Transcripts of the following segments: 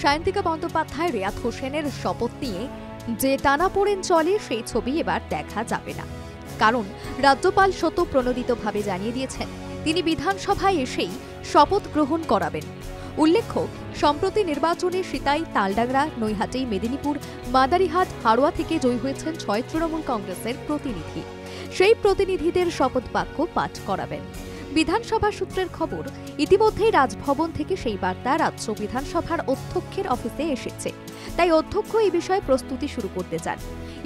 সায়ন্তিকা বন্দ্যোপাধ্যায় রেয়াত হোসেনের শপথ নিয়ে যে টানাপোড়েন চলে সেই ছবি এবার দেখা যাবে না। কারণ রাজ্যপাল স্বতঃপ্রণোদিতভাবে জানিয়ে দিয়েছেন তিনি বিধানসভায় এসেই শপথ গ্রহণ করাবেন। উল্লেখ্য, সম্প্রতি নির্বাচনে সিতাই, তালডাংরা, নৈহাটি, মেদিনীপুর, মাদারিহাট, হাড়োয়া থেকে জয়ী হয়েছেন 6 তৃণমূল কংগ্রেসের প্রতিনিধি। সেই প্রতিনিধিদের শপথ বাক্য পাঠ করাবেন। বিধানসভা সূত্রের খবর, ইতিমধ্যেই রাজভবন থেকে সেই বার্তা রাজ্য বিধানসভার অধ্যক্ষের অফিসে এসেছে। তাই অধ্যক্ষ এই বিষয়ে প্রস্তুতি শুরু করতে চান।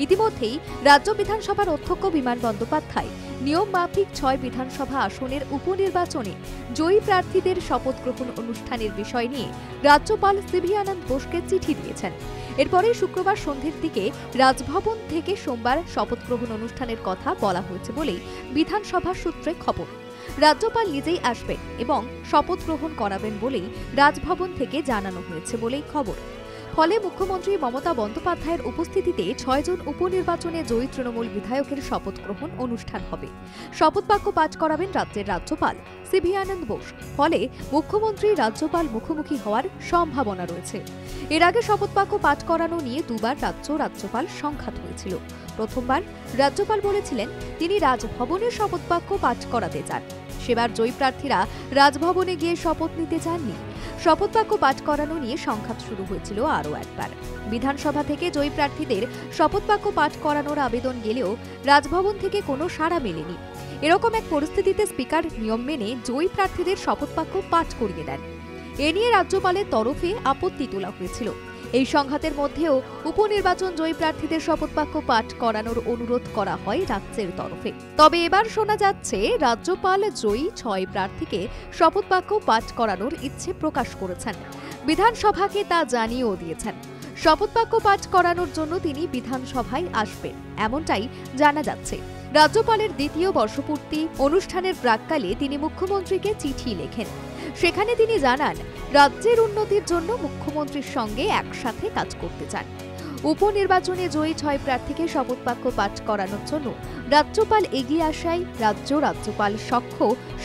ইতিমধ্যেই রাজ্য বিধানসভার অধ্যক্ষ বিমান বন্দ্যোপাধ্যায় নিয়ম মাফিক 6 বিধানসভা আসনের উপনির্বাচনে জয়ী প্রার্থীদের শপথ গ্রহণ অনুষ্ঠানের বিষয় নিয়ে রাজ্যপাল সিভি আনন্দ বোসকে চিঠি দিয়েছেন। এরপরে শুক্রবার সন্ধ্যের দিকে রাজভবন থেকে সোমবার শপথ গ্রহণ অনুষ্ঠানের কথা বলা হয়েছে বলেই বিধানসভা সূত্রে খবর। রাজ্যপাল নিজেই আসবেন এবং শপথ গ্রহণ করাবেন বলেই রাজভবন থেকে জানানো হয়েছে বলেই খবর। ফলে মুখ্যমন্ত্রী মমতা বন্দ্যোপাধ্যায়ের উপস্থিতিতে 6 জন উপনির্বাচনে জয়ী তৃণমূল বিধায়কের শপথ গ্রহণ অনুষ্ঠান হবে। শপথ বাক্য পাঠ করাবেন রাজ্যের রাজ্যপাল সিভি আনন্দ বোস। ফলে মুখ্যমন্ত্রী রাজ্যপাল মুখোমুখি হওয়ার সম্ভাবনা রয়েছে। এর আগে শপথ বাক্য পাঠ করানো নিয়ে দুবার রাজ্যপাল সংঘাত হয়েছিল। প্রথমবার রাজ্যপাল বলেছিলেন তিনি রাজভবনে শপথ বাক্য পাঠ করাতে চান। সেবার জয়ী প্রার্থীরা রাজভবনে গিয়ে শপথ নিতে চাননি। শপথ বাক্য পাঠ করানো নিয়ে সংঘাত শুরু হয়েছিল আরও একবার। বিধানসভা থেকে জয়ী প্রার্থীদের শপথ বাক্য পাঠ করানোর আবেদন গেলেও রাজভবন থেকে কোনো সাড়া মেলেনি। এরকম এক পরিস্থিতিতে স্পিকার নিয়ম মেনে জয়ী প্রার্থীদের শপথ বাক্য পাঠ করিয়ে দেন। এ নিয়ে রাজ্যপালের তরফে আপত্তি তোলা হয়েছিল। এই সংঘাতের মধ্যেও উপনির্বাচন জয়ী প্রার্থীদের শপথ বাক্য পাঠ করানোর অনুরোধ করা হয় রাজ্যের তরফে। তবে এবার শোনা যাচ্ছে রাজ্যপাল জয়ী 6 প্রার্থীকে শপথ বাক্য পাঠ করানোর ইচ্ছে প্রকাশ করেছেন। বিধানসভাকে তা জানিয়েও দিয়েছেন। শপথ বাক্য পাঠ করানোর জন্য তিনি বিধানসভায় আসবেন, এমনটাই জানা যাচ্ছে। রাজ্যপালের দ্বিতীয় বর্ষপূর্তি অনুষ্ঠানের প্রাক্কালে তিনি মুখ্যমন্ত্রীকে চিঠি লেখেন। সেখানে তিনি জানান রাজ্যের উন্নতির জন্য মুখ্যমন্ত্রীর সঙ্গে একসাথে কাজ করতে চান। উপনির্বাচনে জয়ী 6 প্রার্থীকে শপথ বাক্য পাঠ করানোর জন্য রাজ্যপাল এগিয়ে আসায় রাজ্যপাল সখ্য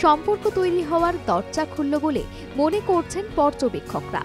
সম্পর্ক তৈরি হওয়ার দরজা খুলল বলে মনে করছেন পর্যবেক্ষকরা।